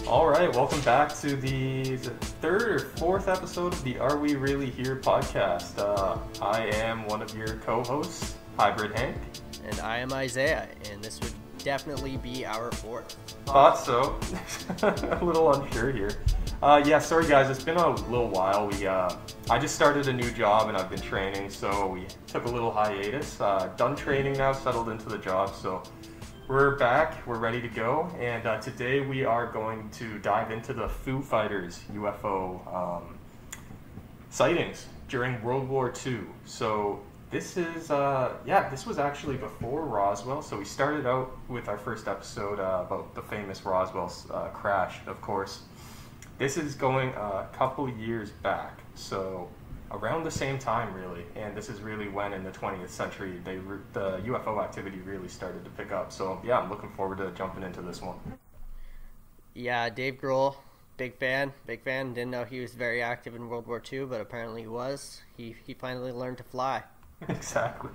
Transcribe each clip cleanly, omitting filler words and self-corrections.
All right, welcome back to the third or fourth episode of the Are We Really Here podcast. I am one of your co-hosts, Hybrid Hank. And I am Isaiah, and this would definitely be our fourth. Thought so. A little unsure here. Sorry guys, it's been a little while. I just started a new job and I've been training, so we took a little hiatus. Done training now, settled into the job, so we're back, we're ready to go, and today we are going to dive into the Foo Fighters UFO sightings during World War II. So this is, this was actually before Roswell, so we started out with our first episode about the famous Roswell crash, of course. This is going a couple years back, so around the same time, really, and this is really when in the 20th century the UFO activity really started to pick up. So yeah, I'm looking forward to jumping into this one. Yeah, Dave Grohl, big fan. Didn't know he was very active in World War II, but apparently he was. He finally learned to fly. Exactly.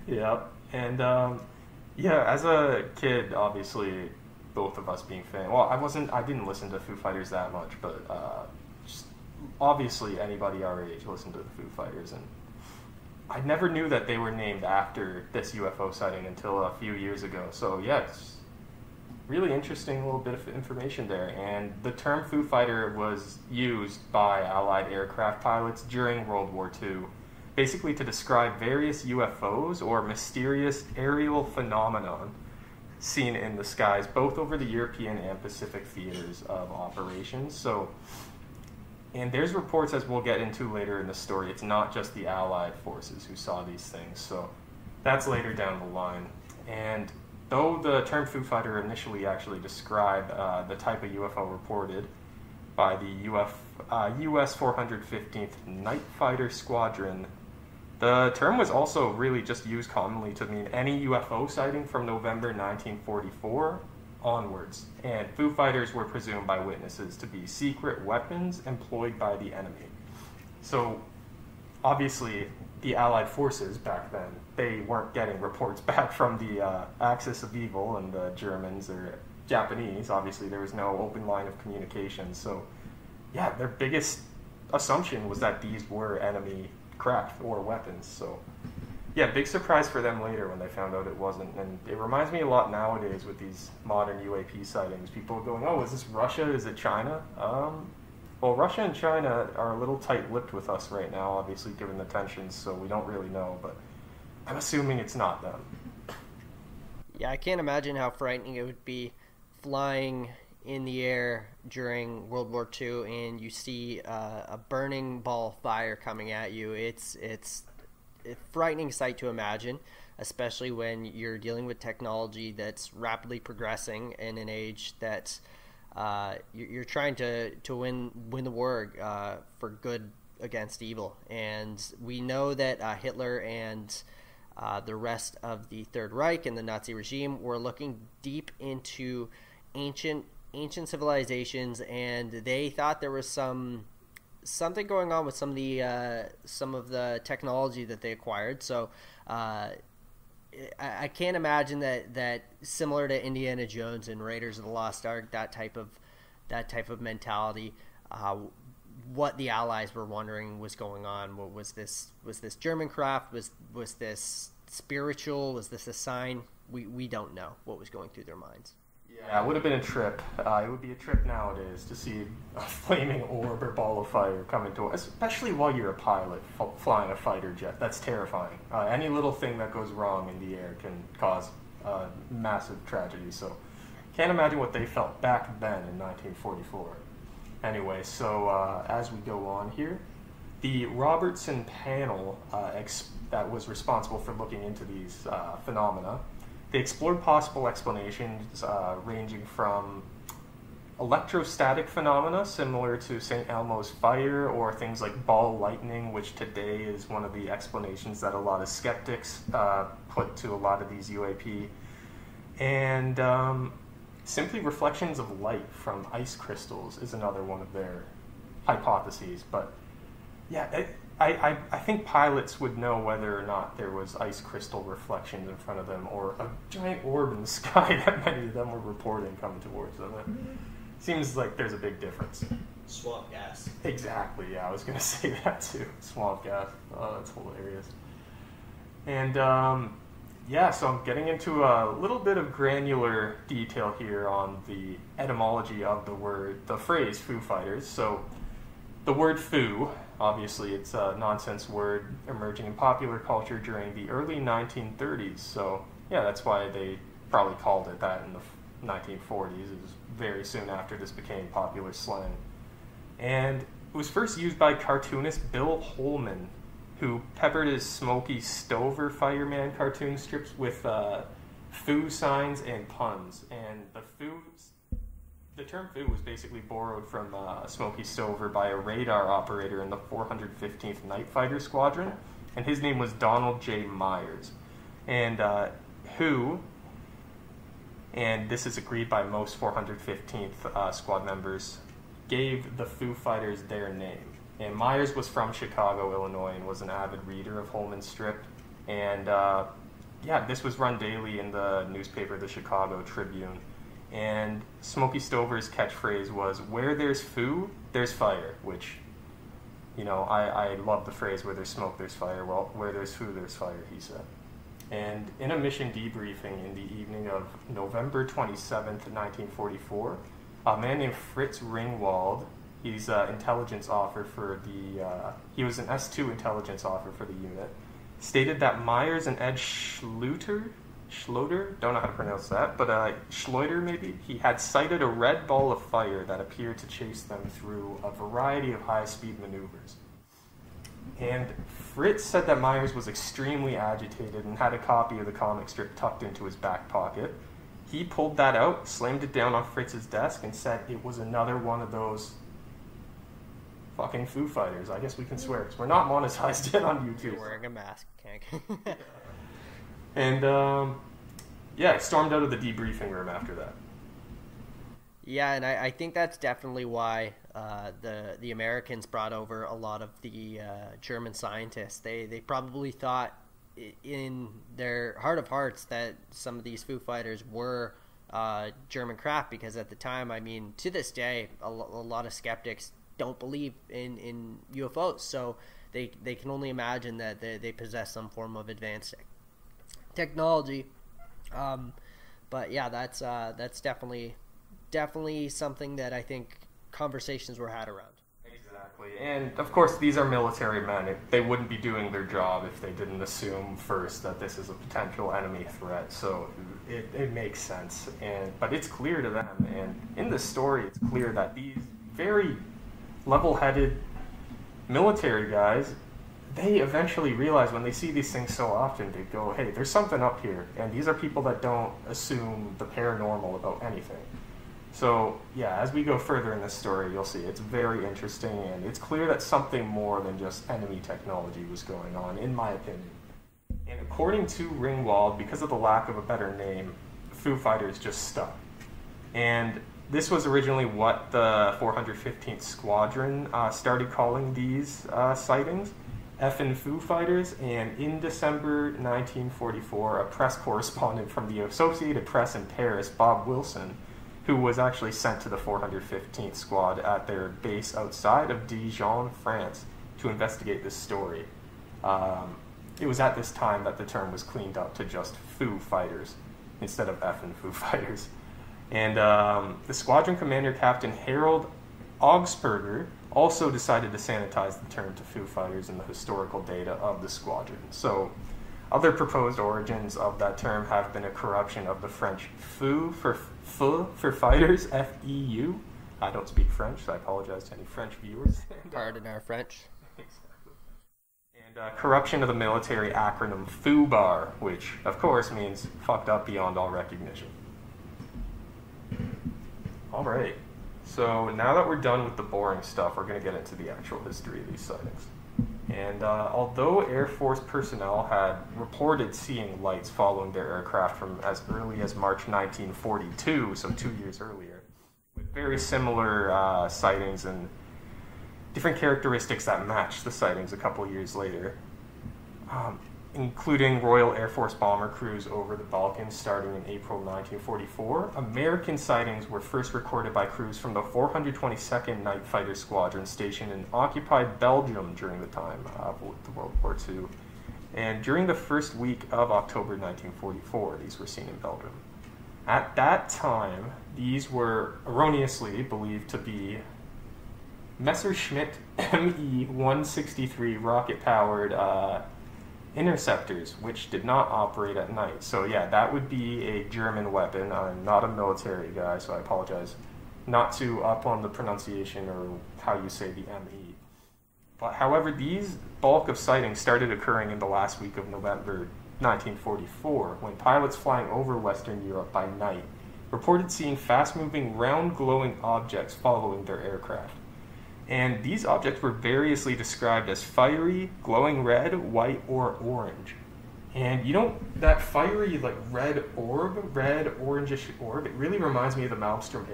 Yeah, and as a kid, obviously, both of us being fans. Well, I didn't listen to Foo Fighters that much, but obviously anybody our age listened to the Foo Fighters, and I never knew that they were named after this UFO sighting until a few years ago. So yeah, it's really interesting little bit of information there. And the term Foo Fighter was used by Allied aircraft pilots during World War II, basically to describe various UFOs or mysterious aerial phenomenon seen in the skies, both over the European and Pacific theaters of operations. And there's reports, as we'll get into later in the story, it's not just the Allied forces who saw these things, so that's later down the line. And though the term Foo Fighter initially actually described the type of UFO reported by the US 415th Night Fighter Squadron, the term was also really just used commonly to mean any UFO sighting from November 1944 onwards, and Foo Fighters were presumed by witnesses to be secret weapons employed by the enemy. So obviously the Allied forces back then, they weren't getting reports back from the Axis of Evil and the Germans or Japanese. Obviously there was no open line of communication, so yeah, their biggest assumption was that these were enemy craft or weapons. So yeah, big surprise for them later when they found out it wasn't. And it reminds me a lot nowadays with these modern UAP sightings. People going, oh, is this Russia? Is it China? Well, Russia and China are a little tight-lipped with us right now, obviously, given the tensions, so we don't really know. But I'm assuming it's not them. Yeah, I can't imagine how frightening it would be flying in the air during World War II and you see a burning ball of fire coming at you. It's a frightening sight to imagine, especially when you're dealing with technology that's rapidly progressing in an age that you're trying to win the war for good against evil. And we know that Hitler and the rest of the Third Reich and the Nazi regime were looking deep into ancient civilizations, and they thought there was something going on with some of the technology that they acquired. So I can't imagine that similar to Indiana Jones and Raiders of the Lost Ark, that type of mentality, what the Allies were wondering was going on. What was this German craft? Was this spiritual? Was this a sign? We don't know what was going through their minds. Yeah, it would have been a trip. It would be a trip nowadays to see a flaming orb or ball of fire come into us, especially while you're a pilot flying a fighter jet. That's terrifying. Any little thing that goes wrong in the air can cause massive tragedy. So can't imagine what they felt back then in 1944. Anyway, so as we go on here, the Robertson panel that was responsible for looking into these phenomena, they explored possible explanations ranging from electrostatic phenomena similar to St. Elmo's fire, or things like ball lightning, which today is one of the explanations that a lot of skeptics put to a lot of these UAP, and simply reflections of light from ice crystals is another one of their hypotheses. But yeah, I think pilots would know whether or not there was ice crystal reflections in front of them or a giant orb in the sky that many of them were reporting coming towards them. Seems like there's a big difference. Swamp gas. Exactly, yeah, I was going to say that too. Swamp gas. Oh, that's hilarious. And, yeah, so I'm getting into a little bit of granular detail here on the etymology of the phrase Foo Fighters. So, the word foo, obviously, it's a nonsense word emerging in popular culture during the early 1930s. So, yeah, that's why they probably called it that in the 1940s. It was very soon after this became popular slang. And it was first used by cartoonist Bill Holman, who peppered his Smokey Stover Fireman cartoon strips with foo signs and puns. And the term foo was basically borrowed from Smokey Stover by a radar operator in the 415th Night Fighter Squadron, and his name was Donald J. Myers. And who, and this is agreed by most 415th squad members, gave the Foo Fighters their name. And Myers was from Chicago, Illinois, and was an avid reader of Holman's strip. And yeah, this was run daily in the newspaper, the Chicago Tribune. And Smokey Stover's catchphrase was, "Where there's foo, there's fire," which, you know, I love the phrase, "Where there's smoke, there's fire." Well, where there's foo, there's fire, he said. And in a mission debriefing in the evening of November 27th, 1944, a man named Fritz Ringwald, he's an intelligence officer for he was an S2 intelligence officer for the unit, stated that Myers and Ed Schluter, don't know how to pronounce that, but Schloiter maybe, he had sighted a red ball of fire that appeared to chase them through a variety of high-speed maneuvers. And Fritz said that Myers was extremely agitated and had a copy of the comic strip tucked into his back pocket. He pulled that out, slammed it down on Fritz's desk, and said it was another one of those fucking Foo Fighters. I guess we can swear, because we're not monetized yet on YouTube. You're wearing a mask, Kank. And, yeah, stormed out of the debriefing room after that. Yeah, and I think that's definitely why the Americans brought over a lot of the German scientists. They probably thought in their heart of hearts that some of these Foo Fighters were German crap, because at the time, I mean, to this day, a lot of skeptics don't believe in UFOs, so they can only imagine that they possess some form of advanced technology. But yeah, that's definitely something that I think conversations were had around. Exactly. And of course, these are military men. They wouldn't be doing their job if they didn't assume first that this is a potential enemy threat. So it makes sense. But it's clear to them. And in the story, it's clear that these very level-headed military guys, they eventually realize when they see these things so often, they go, hey, there's something up here. And these are people that don't assume the paranormal about anything. So, yeah, as we go further in this story, you'll see it's very interesting, and it's clear that something more than just enemy technology was going on, in my opinion. And according to Ringwald, because of the lack of a better name, Foo Fighters just stuck. And this was originally what the 415th Squadron started calling these sightings, Effin' Foo Fighters, and in December 1944, a press correspondent from the Associated Press in Paris, Bob Wilson, who was actually sent to the 415th Squad at their base outside of Dijon, France, to investigate this story. It was at this time that the term was cleaned up to just Foo Fighters instead of Effin' Foo Fighters. And the squadron commander, Captain Harold Augsburger, also decided to sanitize the term to Foo Fighters in the historical data of the squadron. So other proposed origins of that term have been a corruption of the French feu for fighters, F-E-U. I don't speak French, so I apologize to any French viewers. Pardon our French. Exactly. And corruption of the military acronym FUBAR, which, of course, means fucked up beyond all recognition. All right. So now that we're done with the boring stuff, we're going to get into the actual history of these sightings. And although Air Force personnel had reported seeing lights following their aircraft from as early as March 1942, so 2 years earlier, with very similar sightings and different characteristics that matched the sightings a couple years later, including Royal Air Force bomber crews over the Balkans starting in April 1944. American sightings were first recorded by crews from the 422nd Night Fighter Squadron stationed in occupied Belgium during the time of the World War II. And during the first week of October 1944, these were seen in Belgium. At that time, these were erroneously believed to be Messerschmitt Me-163 rocket-powered interceptors, which did not operate at night. So yeah, that would be a German weapon. I'm not a military guy, so I apologize not too up on the pronunciation or how you say the ME. But however, these bulk of sightings started occurring in the last week of November 1944, when pilots flying over Western Europe by night reported seeing fast-moving, round glowing objects following their aircraft. And these objects were variously described as fiery, glowing red, white, or orange. And you know, that fiery, like red orangish orb, it really reminds me of the Malmstrom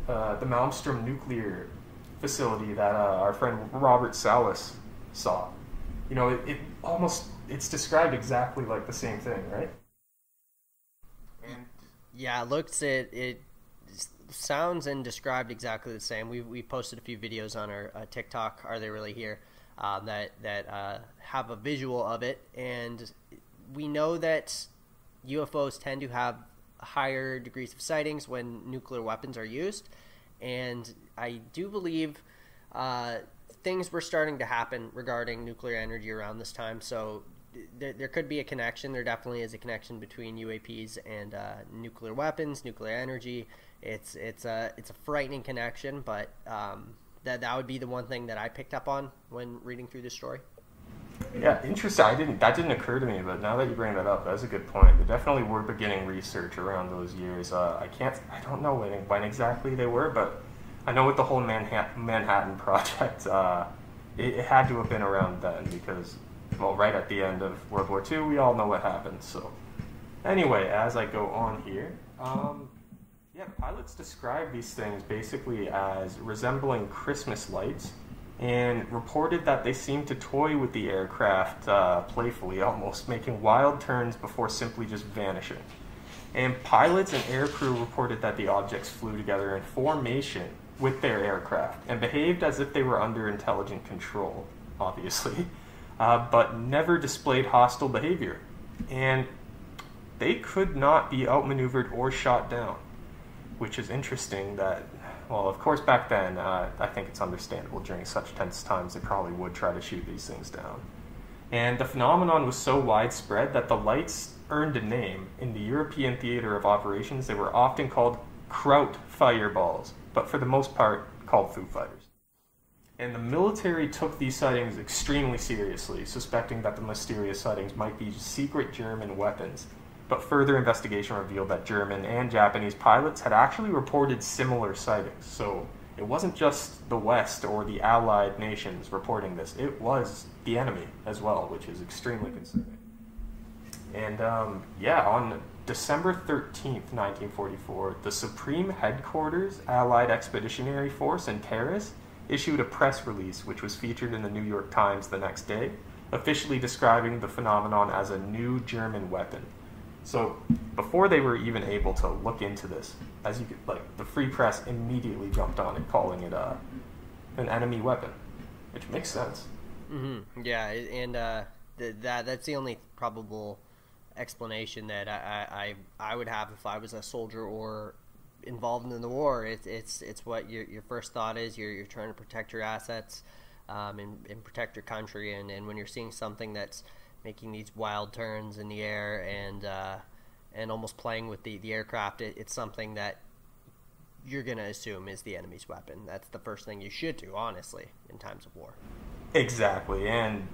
the Malmstrom nuclear facility that our friend Robert Salas saw. You know, it's described exactly like the same thing, right? And yeah, it sounds and described exactly the same. We posted a few videos on our TikTok, Are They Really Here, that have a visual of it, and we know that UFOs tend to have higher degrees of sightings when nuclear weapons are used, and I do believe things were starting to happen regarding nuclear energy around this time, so there could be a connection. There definitely is a connection between UAPs and nuclear weapons, nuclear energy. It's a frightening connection, but that would be the one thing that I picked up on when reading through this story. yeah, interesting. That didn't occur to me, but now that you bring that up, that's a good point. They definitely were beginning research around those years. I don't know when exactly they were, but I know with the whole Manhattan Project, it had to have been around then because, well, right at the end of World War II, we all know what happened. So, anyway, as I go on here, yeah, pilots describe these things basically as resembling Christmas lights, and reported that they seemed to toy with the aircraft playfully, almost making wild turns before simply just vanishing. And pilots and aircrew reported that the objects flew together in formation with their aircraft and behaved as if they were under intelligent control, obviously, but never displayed hostile behavior. And they could not be outmaneuvered or shot down, which is interesting that, well, of course, back then, I think it's understandable during such tense times they probably would try to shoot these things down. And the phenomenon was so widespread that the lights earned a name. In the European theater of operations, they were often called Kraut fireballs, but for the most part, called Foo Fighters. And the military took these sightings extremely seriously, suspecting that the mysterious sightings might be secret German weapons. But further investigation revealed that German and Japanese pilots had actually reported similar sightings. So it wasn't just the West or the Allied nations reporting this, it was the enemy as well, which is extremely concerning. And yeah, on December 13th, 1944, the Supreme Headquarters Allied Expeditionary Force in Paris issued a press release which was featured in the New York Times the next day, officially describing the phenomenon as a new German weapon. So before they were even able to look into this, as you could, like, the Free Press immediately jumped on it, calling it an enemy weapon, which makes sense. Mm-hmm. Yeah, and that's the only probable explanation that I would have if I was a soldier or involved in the war. It's what your first thought is. You're trying to protect your assets and protect your country, and when you're seeing something that's making these wild turns in the air and almost playing with the aircraft, it's something that you're going to assume is the enemy's weapon. That's the first thing you should do, honestly, in times of war. Exactly, and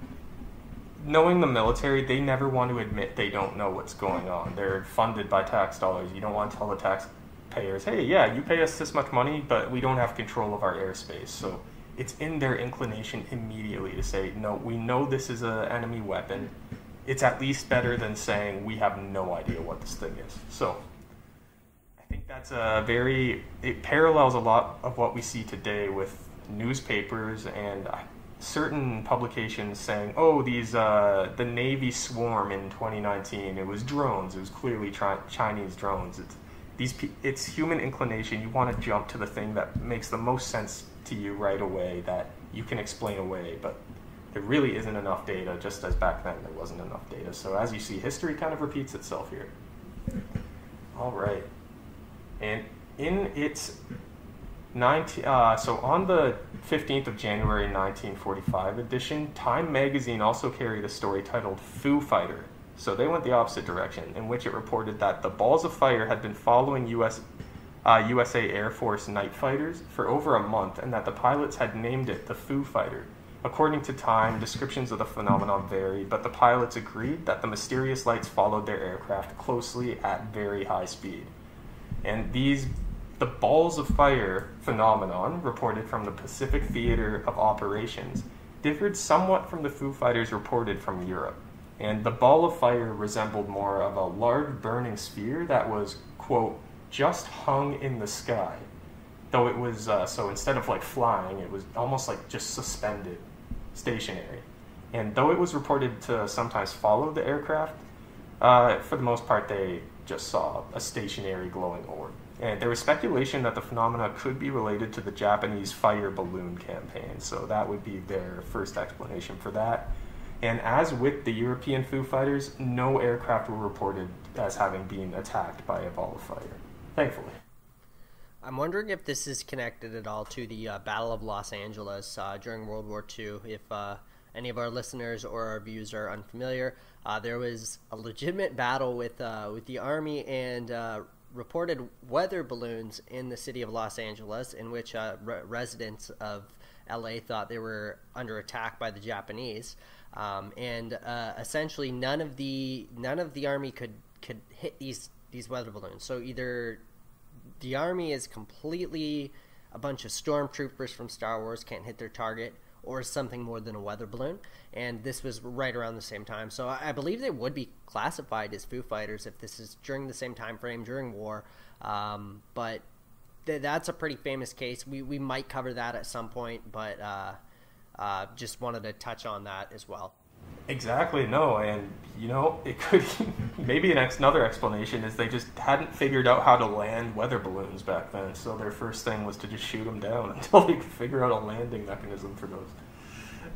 knowing the military, they never want to admit they don't know what's going on. They're funded by tax dollars. You don't want to tell the taxpayers, hey, yeah, you pay us this much money, but we don't have control of our airspace. So it's in their inclination immediately to say, no, we know this is an enemy weapon. It's at least better than saying we have no idea what this thing is. So I think that's it parallels a lot of what we see today with newspapers and certain publications saying, "Oh, these the Navy swarm in 2019. It was drones. It was clearly Chinese drones. It's human inclination. You want to jump to the thing that makes the most sense to you right away, that you can explain away, but there really isn't enough data, just as back then there wasn't enough data. So as you see, history kind of repeats itself here. All right. And in its so on the 15th of January 1945 edition, Time magazine also carried a story titled Foo Fighter. So they went the opposite direction, in which it reported that the balls of fire had been following USA Air Force night fighters for over a month, and that the pilots had named it the Foo Fighter. According to Time, descriptions of the phenomenon varied, but the pilots agreed that the mysterious lights followed their aircraft closely at very high speed. And the balls of fire phenomenon, reported from the Pacific Theater of Operations, differed somewhat from the Foo Fighters reported from Europe. And the ball of fire resembled more of a large burning sphere that was, quote, just hung in the sky. Though it was, so instead of like flying, it was almost like just suspended, stationary. And though it was reported to sometimes follow the aircraft, for the most part they just saw a stationary glowing orb. And there was speculation that the phenomena could be related to the Japanese fire balloon campaign, so that would be their first explanation for that. And as with the European Foo Fighters, no aircraft were reported as having been attacked by a ball of fire, thankfully. I'm wondering if this is connected at all to the Battle of Los Angeles during World War II. If any of our listeners or our viewers are unfamiliar, there was a legitimate battle with the Army and reported weather balloons in the city of Los Angeles, in which residents of LA thought they were under attack by the Japanese, and essentially none of the Army could hit these weather balloons. So either the Army is completely a bunch of stormtroopers from Star Wars, can't hit their target, or something more than a weather balloon. And this was right around the same time. So I believe they would be classified as Foo Fighters if this is during the same time frame, during war. But that's a pretty famous case. We might cover that at some point, but just wanted to touch on that as well. Exactly, no, and it could maybe another explanation is they just hadn't figured out how to land weather balloons back then, so their first thing was to just shoot them down until they could figure out a landing mechanism for those.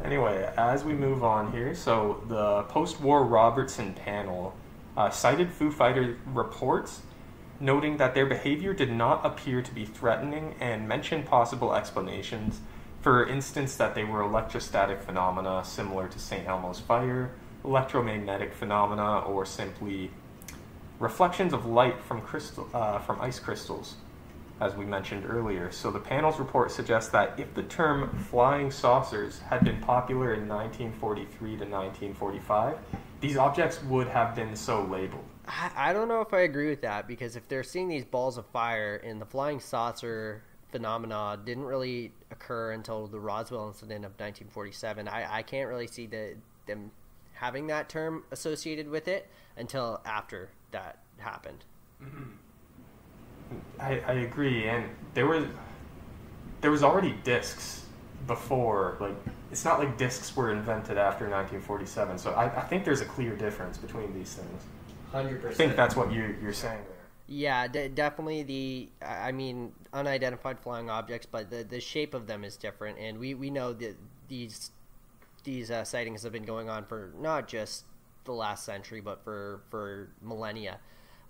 Anyway, as we move on here, so the post-war Robertson panel cited Foo Fighter reports, noting that their behavior did not appear to be threatening and mentioned possible explanations. For instance, that they were electrostatic phenomena similar to St. Elmo's fire, electromagnetic phenomena, or simply reflections of light from ice crystals, as we mentioned earlier. So the panel's report suggests that if the term flying saucers had been popular in 1943 to 1945, these objects would have been so labeled. I don't know if I agree with that, because if they're seeing these balls of fire and the flying saucer phenomena didn't really occur until the Roswell incident of 1947. I can't really see them having that term associated with it until after that happened. Mm-hmm. I agree, and there was already discs before. Like, it's not like discs were invented after 1947. So I think there's a clear difference between these things. 100%. I think that's what you're saying there. Yeah, definitely unidentified flying objects, but the shape of them is different, and we know that these sightings have been going on for not just the last century, but for millennia.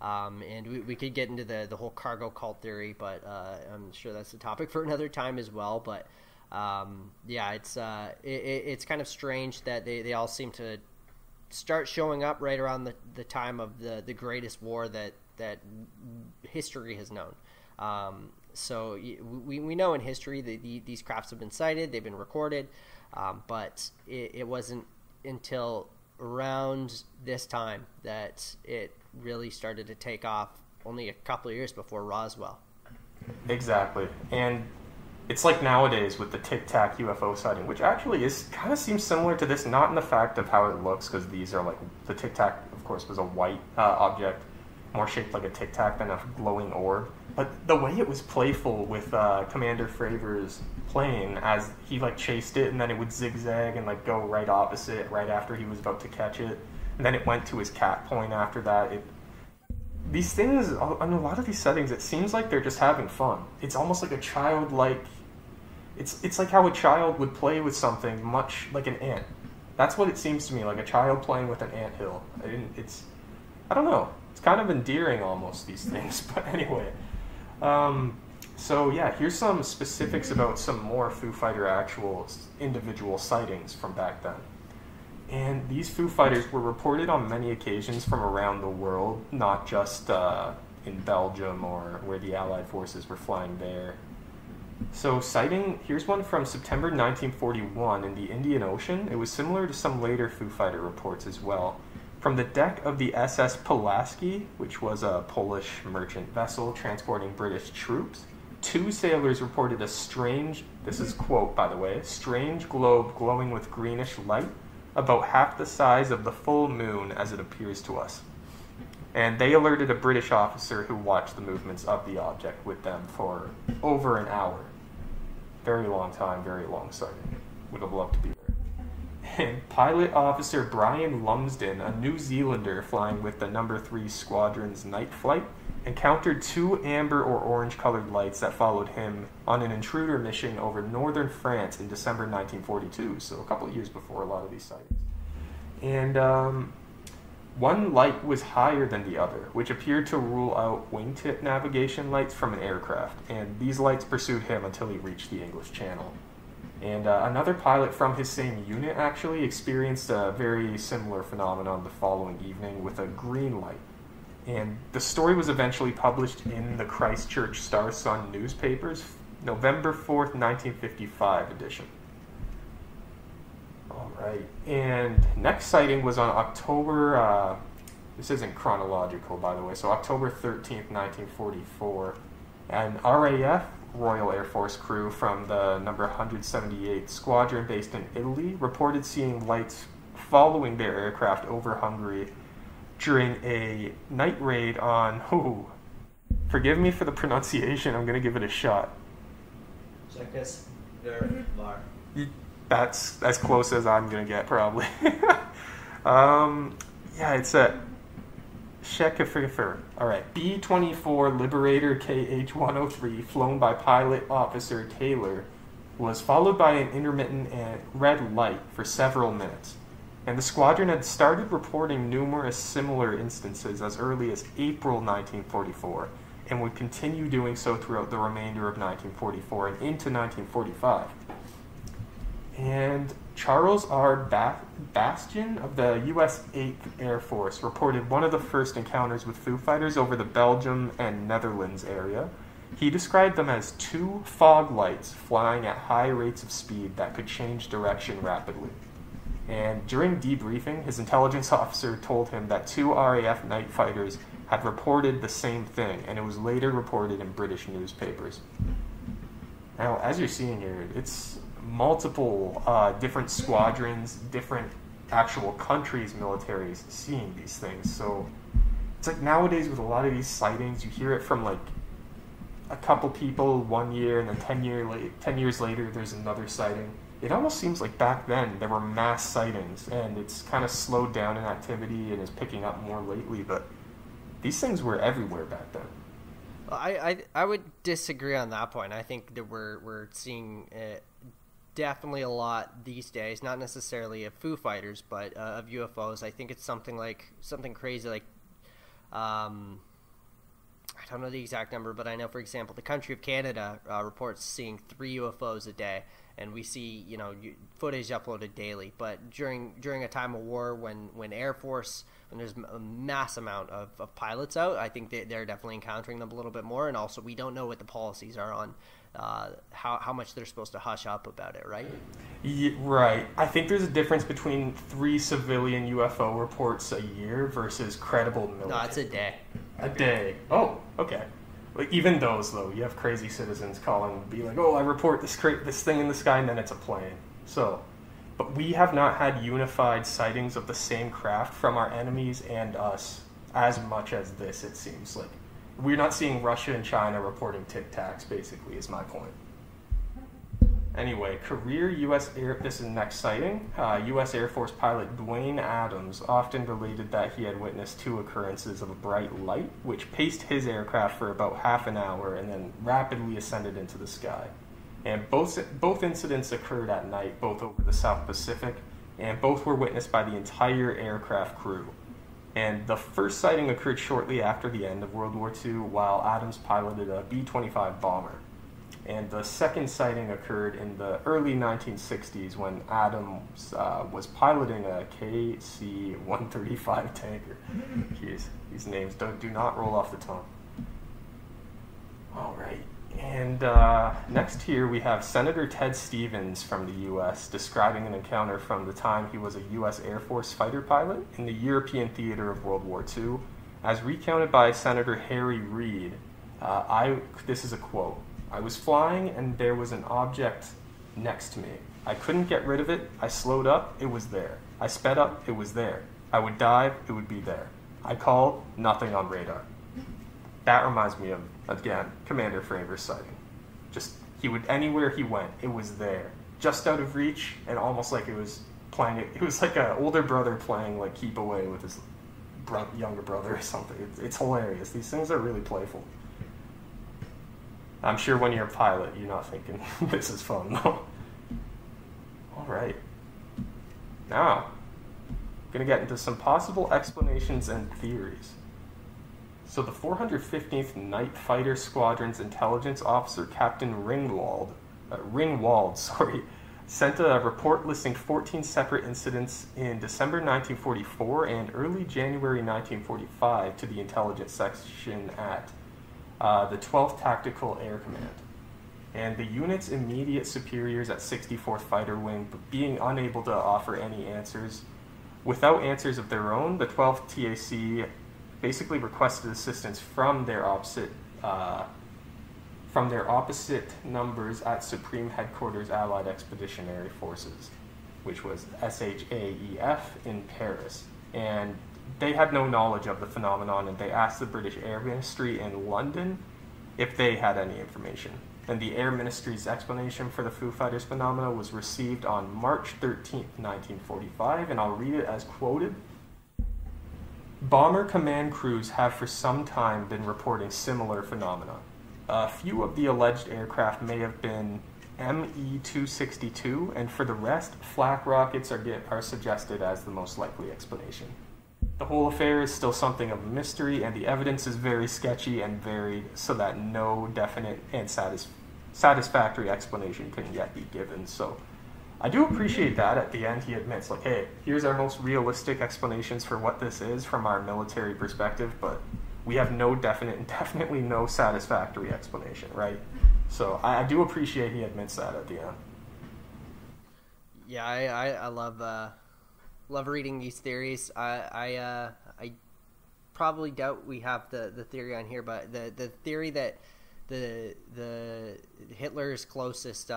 And we could get into the whole cargo cult theory, but I'm sure that's a topic for another time as well. But it's kind of strange that they all seem to start showing up right around the time of the greatest war that history has known. So we know in history that these crafts have been sighted, they've been recorded, but it wasn't until around this time that it really started to take off, only a couple of years before Roswell. Exactly. And it's like nowadays with the Tic Tac UFO sighting, which actually kind of seems similar to this, not in the fact of how it looks, because these are like, the Tic Tac, of course, was a white object, more shaped like a Tic Tac than a glowing orb. But the way it was playful with Commander Fravor's plane, as he like chased it, and then it would zigzag and like go right opposite right after he was about to catch it, and then it went to his cat point after that. These things, in a lot of these settings, it seems like they're just having fun. It's almost like a childlike. It's like how a child would play with something, much like an ant. That's what it seems to me, like a child playing with an anthill. I don't know. It's kind of endearing almost, these things. But anyway. So yeah, here's some specifics about some more Foo Fighter actual individual sightings from back then. And these Foo Fighters were reported on many occasions from around the world, not just in Belgium or where the Allied forces were flying there. So here's one from September 1941 in the Indian Ocean. It was similar to some later Foo Fighter reports as well. From the deck of the SS Pulaski, which was a Polish merchant vessel transporting British troops, 2 sailors reported a strange, this is quote by the way, strange globe glowing with greenish light, about half the size of the full moon as it appears to us. And they alerted a British officer who watched the movements of the object with them for over an hour. Very long time, very long sighting. Would have loved to be there. And Pilot Officer Brian Lumsden, a New Zealander flying with the No. 3 Squadron's night flight, encountered 2 amber or orange-colored lights that followed him on an intruder mission over northern France in December 1942, so a couple of years before a lot of these sightings. And one light was higher than the other, which appeared to rule out wingtip navigation lights from an aircraft, and these lights pursued him until he reached the English Channel. And another pilot from his same unit actually experienced a very similar phenomenon the following evening with a green light. And the story was eventually published in the Christchurch Star-Sun newspapers, November 4th, 1955 edition. All right. And next sighting was on October, this isn't chronological, by the way, so October 13th, 1944. An RAF, Royal Air Force crew from the No. 178 Squadron based in Italy reported seeing lights following their aircraft over Hungary during a night raid on, forgive me for the pronunciation, I'm going to give it a shot. Czechoslovakia. That's as close as I'm going to get, probably. Yeah, it's a Czechoslovakia. All right, B-24 Liberator KH-103, flown by Pilot Officer Taylor, was followed by an intermittent red light for several minutes. And the squadron had started reporting numerous similar instances as early as April 1944, and would continue doing so throughout the remainder of 1944 and into 1945. And Charles R. Bastian of the U.S. 8th Air Force reported one of the first encounters with Foo Fighters over the Belgium and Netherlands area. He described them as 2 fog lights flying at high rates of speed that could change direction rapidly. And during debriefing, his intelligence officer told him that 2 RAF night fighters had reported the same thing, and it was later reported in British newspapers. Now, as you're seeing here, it's multiple different squadrons, different actual countries' militaries seeing these things. So it's like nowadays with a lot of these sightings, you hear it from like a couple people 1 year, and then 10 years later there's another sighting. It almost seems like back then there were mass sightings, and it's kind of slowed down in activity and is picking up more lately, but these things were everywhere back then. I would disagree on that point. I think that we're seeing definitely a lot these days, not necessarily of Foo Fighters, but of UFOs. I think it's something crazy like I don't know the exact number, but I know, for example, the country of Canada reports seeing 3 UFOs a day, and we see footage uploaded daily. But during a time of war, when Air Force, when there's a mass amount of pilots out, I think they're definitely encountering them a little bit more. And also, we don't know what the policies are on how much they're supposed to hush up about it, right? Yeah, right. I think there's a difference between 3 civilian UFO reports a year versus credible military. No, it's a day. A day. Oh, okay. Like, even those, though, you have crazy citizens calling, be like, "Oh, I report this thing in the sky," and then it's a plane. So, but we have not had unified sightings of the same craft from our enemies and us as much as this. It seems like we're not seeing Russia and China reporting Tic Tacs, basically, is my point. Anyway, career U.S. This is the next sighting. U.S. Air Force pilot Dwayne Adams often related that he had witnessed 2 occurrences of a bright light, which paced his aircraft for about half an hour and then rapidly ascended into the sky. And both incidents occurred at night, both over the South Pacific, and both were witnessed by the entire aircraft crew. And the first sighting occurred shortly after the end of World War II, while Adams piloted a B-25 bomber. And the second sighting occurred in the early 1960s when Adams was piloting a KC-135 tanker. Jeez, these names do not roll off the tongue. All right. And next here we have Senator Ted Stevens from the U.S. describing an encounter from the time he was a U.S. Air Force fighter pilot in the European theater of World War II. As recounted by Senator Harry Reid, this is a quote, "I was flying and there was an object next to me. I couldn't get rid of it. I slowed up, it was there. I sped up, it was there. I would dive, it would be there. I called, nothing on radar." That reminds me of, again, Commander Fravers' sighting. Just, he would, anywhere he went, it was there. Just out of reach, and almost like it was playing, it was like an older brother playing like keep away with his younger brother or something. It's hilarious. These things are really playful. I'm sure when you're a pilot, you're not thinking, this is fun, though. All right. Now, I'm going to get into some possible explanations and theories. So the 415th Night Fighter Squadron's intelligence officer, Captain Ringwald, sent a report listing 14 separate incidents in December 1944 and early January 1945 to the intelligence section at the 12th Tactical Air Command. And the unit's immediate superiors at 64th Fighter Wing, being unable to offer any answers, without answers of their own, the 12th TAC basically requested assistance from their opposite numbers at Supreme Headquarters Allied Expeditionary Forces, which was SHAEF in Paris. And they had no knowledge of the phenomenon, and they asked the British Air Ministry in London if they had any information. And the Air Ministry's explanation for the Foo Fighters phenomena was received on March 13th, 1945, and I'll read it as quoted. "Bomber command crews have for some time been reporting similar phenomena. A few of the alleged aircraft may have been ME-262, and for the rest, flak rockets are suggested as the most likely explanation. The whole affair is still something of a mystery, and the evidence is very sketchy and varied, so that no definite and satisfactory explanation can yet be given." So I do appreciate that at the end he admits, like, hey, here's our most realistic explanations for what this is from our military perspective, but we have no definite and definitely no satisfactory explanation, right? So I do appreciate he admits that at the end. Yeah, I love reading these theories. I probably doubt we have the theory on here, but the theory that the Hitler's closest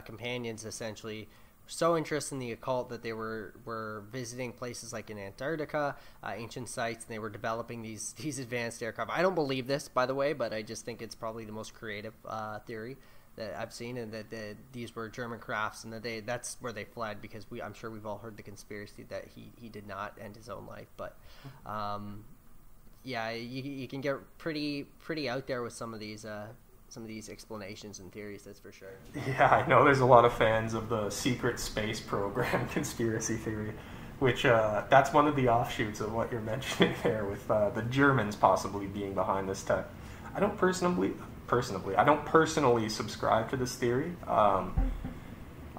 companions essentially were so interested in the occult that they were visiting places like in Antarctica, ancient sites, and they were developing these advanced aircraft. I don't believe this, by the way, but I just think it's probably the most creative theory that I've seen, and that these were German crafts, and that's where they fled, because I'm sure we've all heard the conspiracy that he did not end his own life, but yeah, you can get pretty out there with some of these explanations and theories, that's for sure. Yeah, I know there's a lot of fans of the secret space program conspiracy theory, which that's one of the offshoots of what you're mentioning there, with the Germans possibly being behind this tech. I don't personally subscribe to this theory. I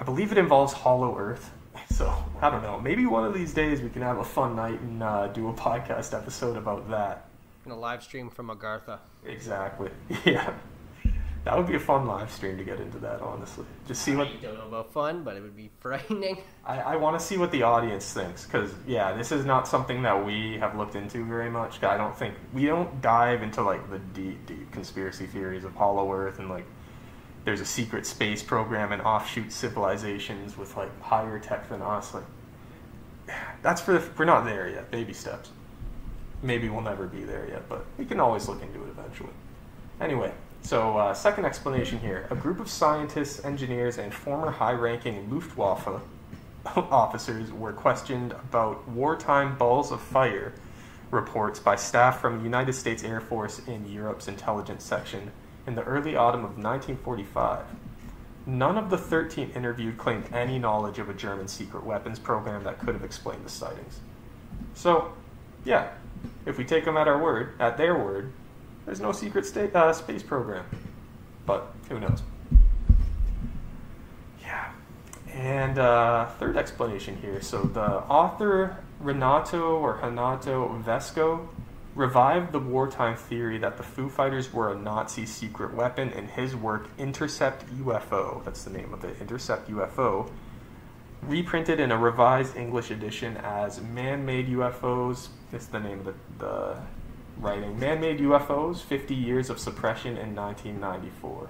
believe it involves Hollow Earth, so I don't know. Maybe one of these days we can have a fun night and do a podcast episode about that. And a live stream from Agartha. Exactly. Yeah. That would be a fun live stream to get into that, honestly. Just see what... I don't know about fun, but it would be frightening. I want to see what the audience thinks, because, yeah, this is not something that we have looked into very much. I don't think... We don't dive into, like, the deep conspiracy theories of Hollow Earth, and, like, there's a secret space program and offshoot civilizations with, like, higher tech than us. Like, that's we're not there yet. Baby steps. maybe we'll never be there yet, but we can always look into it eventually. Anyway, so second explanation here. A group of scientists, engineers, and former high-ranking Luftwaffe officers were questioned about wartime balls of fire reports by staff from the United States Air Force in Europe's intelligence section in the early autumn of 1945. None of the 13 interviewed claimed any knowledge of a German secret weapons program that could have explained the sightings. So, yeah, if we take them at their word, there's no secret space program. But who knows? Yeah. And third explanation here. So the author Renato Vesco revived the wartime theory that the Foo Fighters were a Nazi secret weapon in his work Intercept UFO. That's the name of it, Intercept UFO. Reprinted in a revised English edition as Man-Made UFOs. This is the name of the writing. Man-Made UFOs, 50 Years of Suppression in 1994.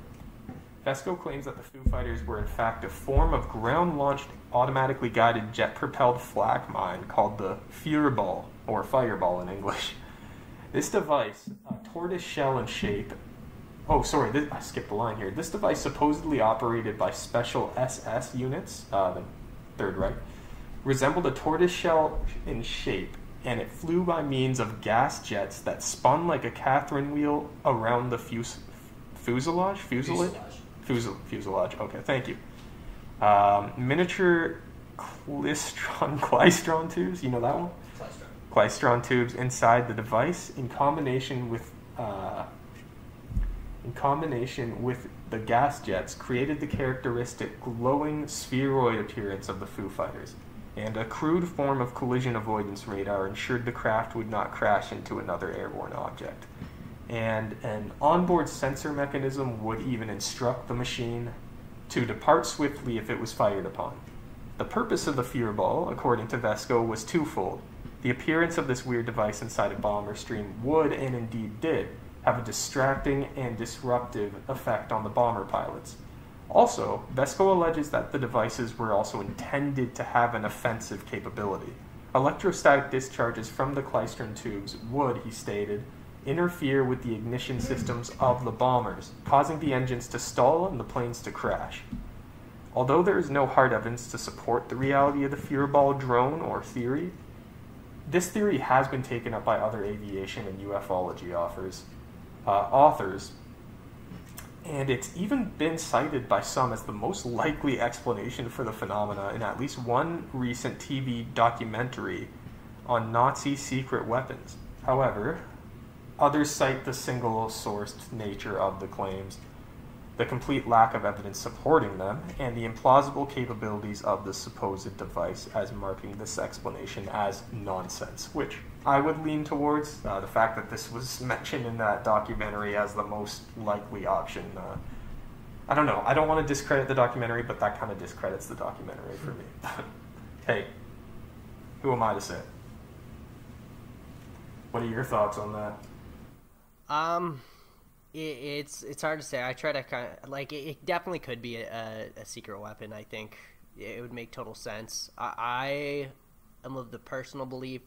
Vesco claims that the Foo Fighters were in fact a form of ground-launched, automatically guided jet-propelled flak mine called the Führerball, or Fireball in English. This device, tortoise shell in shape... Oh, sorry, I skipped a line here. This device, supposedly operated by special SS units, the Third Reich, resembled a tortoise shell in shape, and it flew by means of gas jets that spun like a Catherine wheel around the fuselage? Fuselage, okay, thank you. Miniature Klystron tubes, you know that one? Klystron tubes inside the device in combination with the gas jets created the characteristic glowing spheroid appearance of the Foo Fighters, and a crude form of collision avoidance radar ensured the craft would not crash into another airborne object. And an onboard sensor mechanism would even instruct the machine to depart swiftly if it was fired upon. The purpose of the Führerball, according to Vesco, was twofold. The appearance of this weird device inside a bomber stream would, and indeed did, have a distracting and disruptive effect on the bomber pilots. Also, Vesco alleges that the devices were also intended to have an offensive capability. Electrostatic discharges from the Klystron tubes would, he stated, interfere with the ignition systems of the bombers, causing the engines to stall and the planes to crash. Although there is no hard evidence to support the reality of the Führerball drone or theory, this theory has been taken up by other aviation and ufology authors, and it's even been cited by some as the most likely explanation for the phenomena in at least one recent TV documentary on Nazi secret weapons. However, others cite the single-sourced nature of the claims, the complete lack of evidence supporting them, and the implausible capabilities of the supposed device as marking this explanation as nonsense, which I would lean towards. The fact that this was mentioned in that documentary as the most likely option. I don't know. I don't want to discredit the documentary, but that kind of discredits the documentary for me. Hey, who am I to say? What are your thoughts on that? It's hard to say. I try to kind of like it definitely could be a secret weapon. I think it would make total sense. I am of the personal belief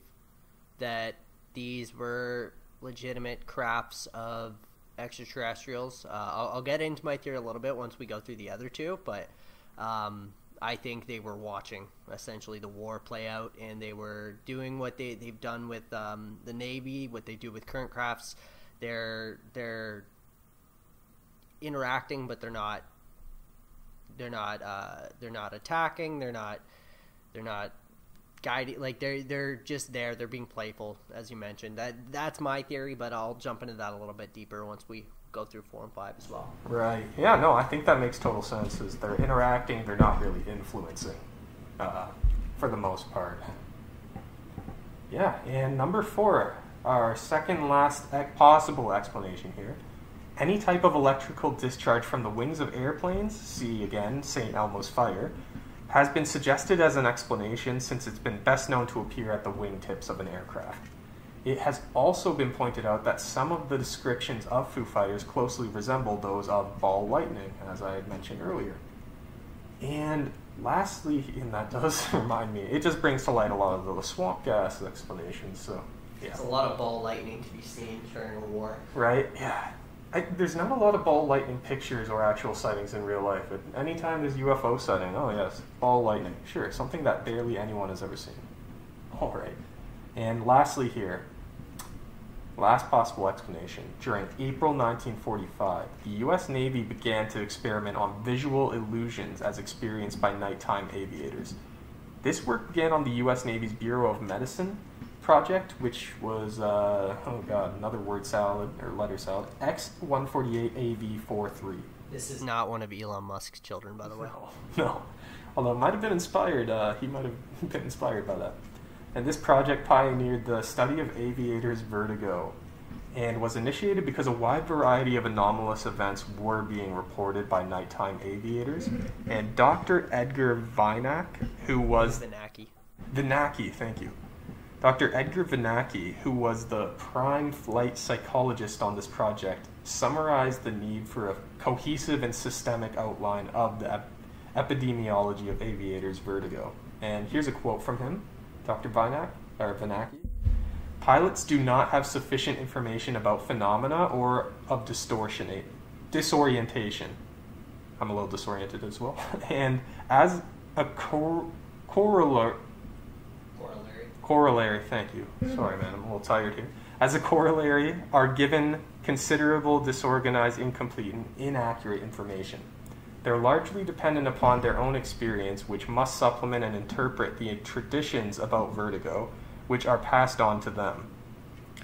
that these were legitimate crafts of extraterrestrials. I'll get into my theory a little bit once we go through the other two, but I think they were watching essentially the war play out, and they were doing what they've done with the Navy, what they do with current crafts. They're interacting, but they're not attacking. They're not guiding. Like they're just there. They're being playful, as you mentioned. That's my theory, but I'll jump into that a little bit deeper once we go through 4 and 5 as well. Right. Yeah. No, I think that makes total sense. Is they're interacting. They're not really influencing, for the most part. Yeah. And number 4, our second last possible explanation here. Any type of electrical discharge from the wings of airplanes, see again St. Elmo's fire, has been suggested as an explanation since it's been best known to appear at the wingtips of an aircraft. It has also been pointed out that some of the descriptions of Foo Fighters closely resemble those of ball lightning, as I had mentioned earlier. And lastly, and that does remind me, it just brings to light a lot of the swamp gas explanations, so It's a lot of ball lightning to be seen during a war. Right? Yeah. There's not a lot of ball lightning pictures or actual sightings in real life. But anytime there's UFO sighting, oh yes, ball lightning. Sure, something that barely anyone has ever seen. All right. And lastly here, last possible explanation. During April 1945, the U.S. Navy began to experiment on visual illusions as experienced by nighttime aviators. This work began on the U.S. Navy's Bureau of Medicine project, which was, another word salad, or letter salad, X-148AV43. This is not one of Elon Musk's children, by the way. No. Although it might have been inspired, he might have been inspired by that. And this project pioneered the study of aviators' vertigo and was initiated because a wide variety of anomalous events were being reported by nighttime aviators. And Dr. Edgar Vinack, who was... Vinacki, thank you. Dr. Edgar Vinacki, who was the prime flight psychologist on this project, summarized the need for a cohesive and systemic outline of the epidemiology of aviators' vertigo. And here's a quote from him, Dr. Vinacki. Pilots do not have sufficient information about phenomena or of disorientation. I'm a little disoriented as well. And as a corollary, thank you. Sorry, man, I'm a little tired here. As a corollary, are given considerable disorganized, incomplete, and inaccurate information. They're largely dependent upon their own experience, which must supplement and interpret the traditions about vertigo, which are passed on to them.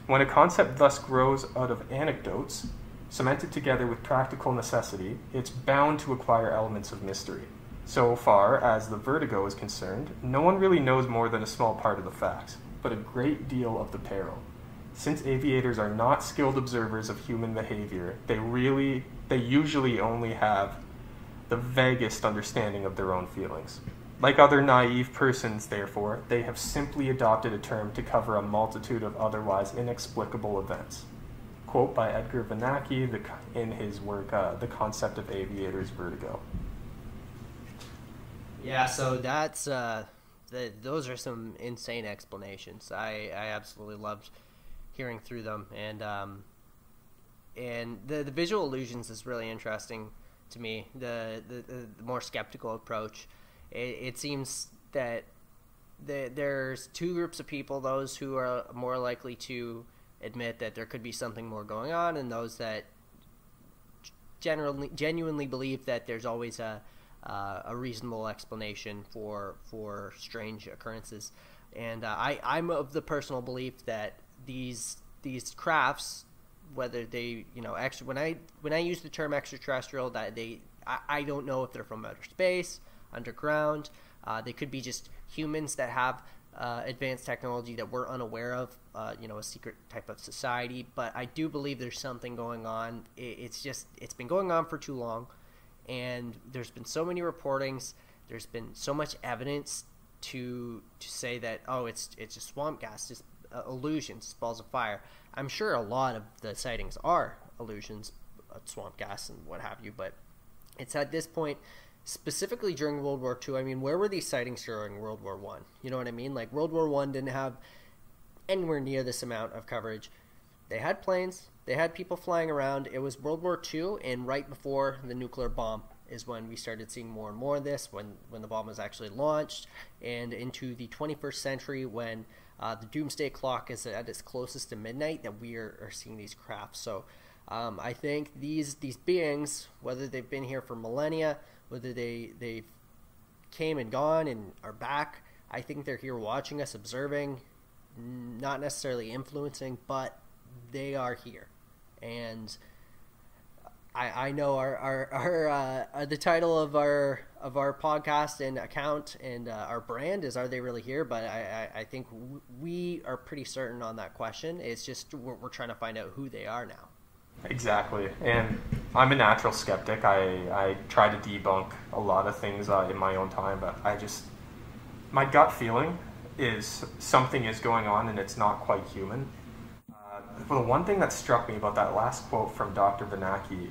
When a concept thus grows out of anecdotes, cemented together with practical necessity, it's bound to acquire elements of mystery. So far as the vertigo is concerned, no one really knows more than a small part of the facts, but a great deal of the peril. Since aviators are not skilled observers of human behavior, they usually only have the vaguest understanding of their own feelings. Like other naive persons, therefore, they have simply adopted a term to cover a multitude of otherwise inexplicable events. Quote by Edgar Vinacki in his work, The Concept of Aviators' Vertigo. Yeah, so that's those are some insane explanations. I absolutely loved hearing through them, and the visual illusions is really interesting to me. The more skeptical approach. It seems that there's two groups of people: those who are more likely to admit that there could be something more going on, and those that genuinely believe that there's always a reasonable explanation for strange occurrences. And I'm of the personal belief that these crafts, whether they, when I use the term extraterrestrial, that I don't know if they're from outer space, underground. They could be just humans that have advanced technology that we're unaware of, a secret type of society. But I do believe there's something going on. It's been going on for too long. And there's been so many reportings, there's been so much evidence to say that, it's just swamp gas, just illusions, balls of fire. I'm sure a lot of the sightings are illusions, swamp gas and what have you, but it's at this point, specifically during World War II, I mean, where were these sightings during World War I? You know what I mean? Like, World War I didn't have anywhere near this amount of coverage. They had planes. They had people flying around. It was World War II, and right before the nuclear bomb is when we started seeing more and more of this, when the bomb was actually launched, and into the 21st century when the doomsday clock is at its closest to midnight, that we are seeing these crafts. So I think these beings, whether they've been here for millennia, whether they've came and gone and are back, I think they're here watching us, observing, not necessarily influencing, but they are here. And I know our the title of our podcast and account and our brand is "Are They Really Here?" But I think we are pretty certain on that question. It's just we're trying to find out who they are now. Exactly, and I'm a natural skeptic. I try to debunk a lot of things in my own time, but my gut feeling is something is going on and it's not quite human. Well, the one thing that struck me about that last quote from Dr. Vinacki,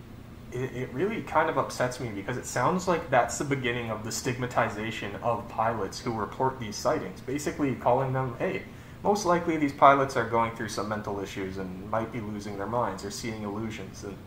it really kind of upsets me because it sounds like that's the beginning of the stigmatization of pilots who report these sightings, basically calling them, hey, most likely these pilots are going through some mental issues and might be losing their minds or seeing illusions. And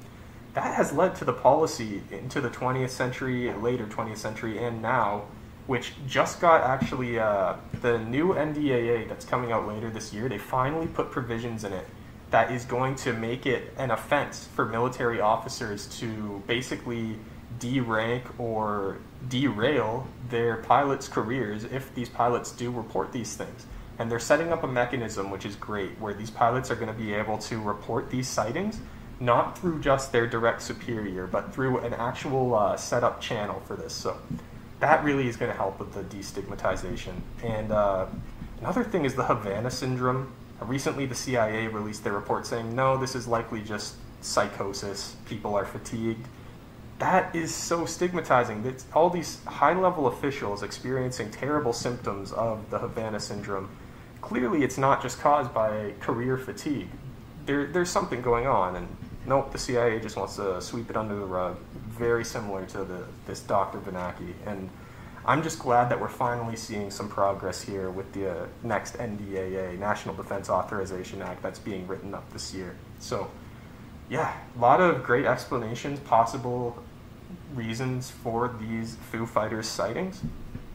that has led to the policy into the 20th century, later 20th century, and now, which just got actually the new NDAA that's coming out later this year. They finally put provisions in it that is going to make it an offense for military officers to basically derank or derail their pilots' careers if these pilots do report these things. And they're setting up a mechanism, which is great, where these pilots are going to be able to report these sightings not through just their direct superior, but through an actual set-up channel for this. So that really is going to help with the destigmatization. And another thing is the Havana syndrome. Recently, the CIA released their report saying, no, this is likely just psychosis. People are fatigued. That is so stigmatizing. It's all these high-level officials experiencing terrible symptoms of the Havana syndrome. Clearly, it's not just caused by career fatigue. There's something going on, and nope, the CIA just wants to sweep it under the rug. Very similar to this Dr. Benaki. And I'm just glad that we're finally seeing some progress here with the next NDAA, National Defense Authorization Act, that's being written up this year. So, yeah, a lot of great explanations, possible reasons for these Foo Fighters sightings.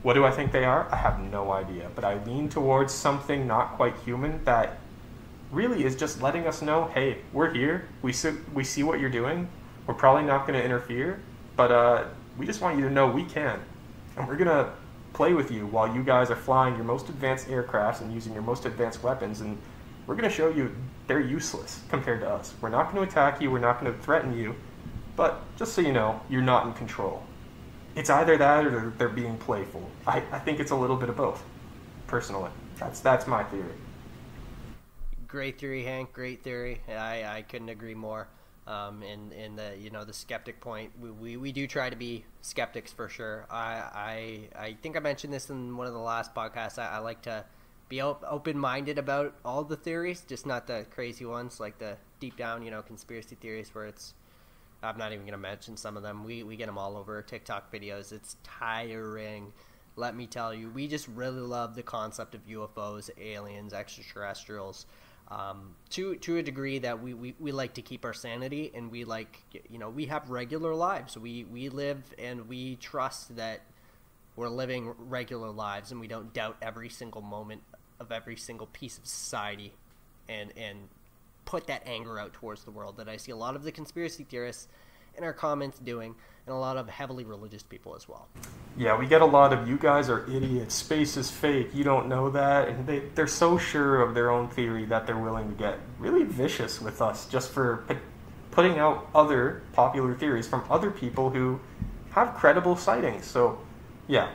What do I think they are? I have no idea, but I lean towards something not quite human that really is just letting us know, hey, we're here, we see what you're doing, we're probably not going to interfere, but we just want you to know we can, and we're going to play with you while you guys are flying your most advanced aircrafts and using your most advanced weapons, and we're going to show you they're useless compared to us. We're not going to attack you, we're not going to threaten you, but just so you know, you're not in control. It's either that or they're being playful. I think it's a little bit of both, personally. That's my theory. Great theory, Hank. Great theory. I couldn't agree more. In the skeptic point, we do try to be skeptics for sure. I think I mentioned this in one of the last podcasts. I like to be open-minded about all the theories, just not the crazy ones like the deep down, conspiracy theories where it's. I'm not even going to mention some of them. We get them all over TikTok videos. It's tiring. Let me tell you, we just really love the concept of UFOs, aliens, extraterrestrials. To a degree that we like to keep our sanity, and we we have regular lives. We live and we trust that we're living regular lives, and we don't doubt every single moment of every single piece of society and put that anger out towards the world that I see a lot of the conspiracy theorists in our comments doing, and a lot of heavily religious people as well. Yeah, we get a lot of, you guys are idiots, space is fake, you don't know that, and they're so sure of their own theory that they're willing to get really vicious with us just for putting out other popular theories from other people who have credible sightings. So, yeah,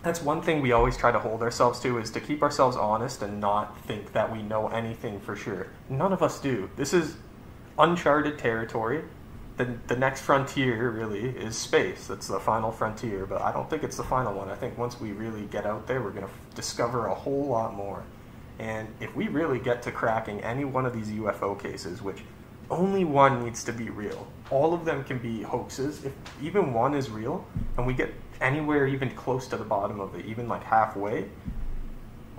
that's one thing we always try to hold ourselves to, is to keep ourselves honest and not think that we know anything for sure. None of us do. This is uncharted territory. The next frontier really is space. That's the final frontier, but I don't think it's the final one. I think once we really get out there, we're going to discover a whole lot more. And if we really get to cracking any one of these UFO cases, which only one needs to be real, all of them can be hoaxes. If even one is real, and we get anywhere even close to the bottom of it, even like halfway,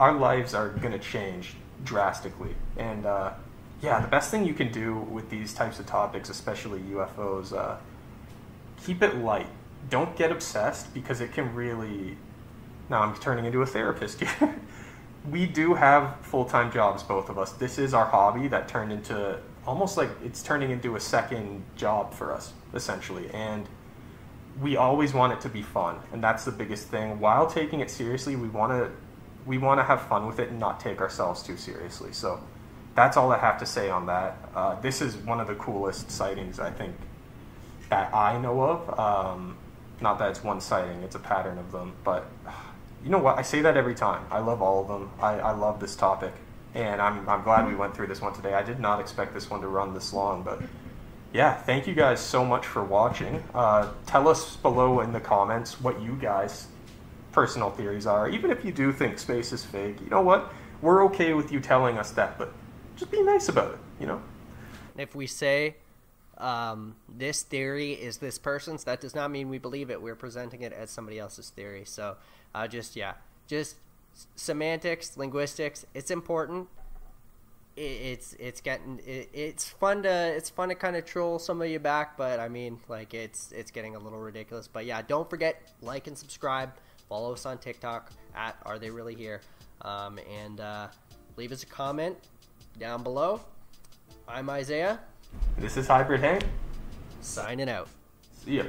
our lives are going to change drastically. And yeah, the best thing you can do with these types of topics, especially UFOs, keep it light. Don't get obsessed, because it can really... Now I'm turning into a therapist here. We do have full-time jobs, both of us. This is our hobby that turned into... almost like it's turning into a second job for us, essentially. And we always want it to be fun, and that's the biggest thing. While taking it seriously, we want to have fun with it and not take ourselves too seriously. So that's all I have to say on that. This is one of the coolest sightings, I think, that I know of. Not that it's one sighting, it's a pattern of them. But you know what? I say that every time. I love all of them. I love this topic. And I'm glad we went through this one today. I did not expect this one to run this long, but yeah, thank you guys so much for watching. Tell us below in the comments what you guys' personal theories are. Even if you do think space is fake, you know what? We're okay with you telling us that, but just be nice about it, you know? If we say this theory is this person's, that does not mean we believe it. We're presenting it as somebody else's theory. So just semantics, linguistics, it's important. It's fun to kind of troll some of you back, but I mean, like, it's getting a little ridiculous. But yeah, don't forget, like and subscribe. Follow us on TikTok at Are They Really Here, and leave us a comment down below. I'm Isaiah. This is Hybrid Hank. Signing out. See ya.